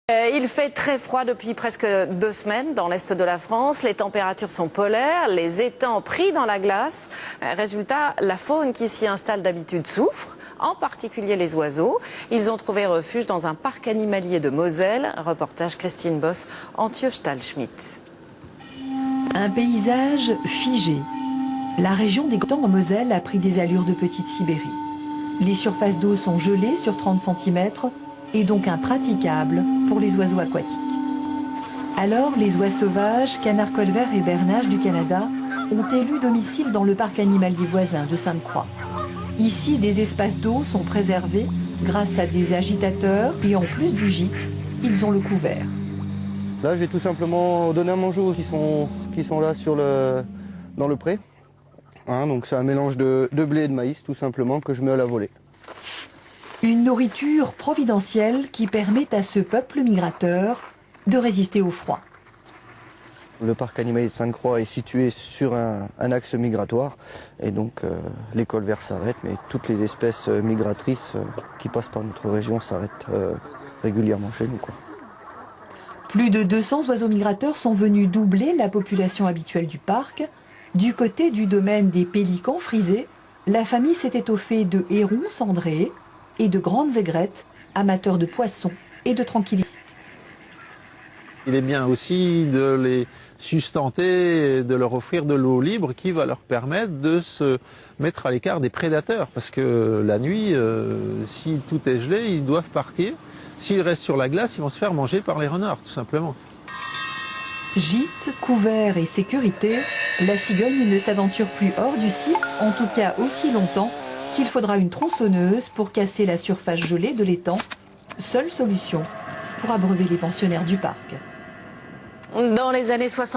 Il fait très froid depuis presque 2 semaines dans l'est de la France. Les températures sont polaires, les étangs pris dans la glace. Résultat, la faune qui s'y installe d'habitude souffre, en particulier les oiseaux. Ils ont trouvé refuge dans un parc animalier de Moselle. Reportage Christine Boss, Antje Stahlschmidt. Un paysage figé. La région des Grands en Moselle a pris des allures de petite Sibérie. Les surfaces d'eau sont gelées sur 30 cm et donc impraticables pour les oiseaux aquatiques. Alors, les oies sauvages, canards colverts et bernaches du Canada ont élu domicile dans le parc animalier voisin de Sainte-Croix. Ici, des espaces d'eau sont préservés grâce à des agitateurs et en plus du gîte, ils ont le couvert. Là, je vais tout simplement donner à manger aux qui sont là dans le pré. Donc c'est un mélange de blé et de maïs, tout simplement, que je mets à la volée. Une nourriture providentielle qui permet à ce peuple migrateur de résister au froid. Le parc animalier de Sainte-Croix est situé sur un axe migratoire et donc les colverts s'arrêtent, mais toutes les espèces migratrices qui passent par notre région s'arrêtent régulièrement chez nous, quoi. Plus de 200 oiseaux migrateurs sont venus doubler la population habituelle du parc. Du côté du domaine des pélicans frisés, la famille s'est étoffée de hérons cendrés et de grandes aigrettes, amateurs de poissons et de tranquillité. Il est bien aussi de les sustenter et de leur offrir de l'eau libre qui va leur permettre de se mettre à l'écart des prédateurs. Parce que la nuit, si tout est gelé, ils doivent partir. S'ils restent sur la glace, ils vont se faire manger par les renards, tout simplement. Gîte, couvert et sécurité, la cigogne ne s'aventure plus hors du site, en tout cas aussi longtemps qu'il faudra une tronçonneuse pour casser la surface gelée de l'étang. Seule solution pour abreuver les pensionnaires du parc. Dans les années 60.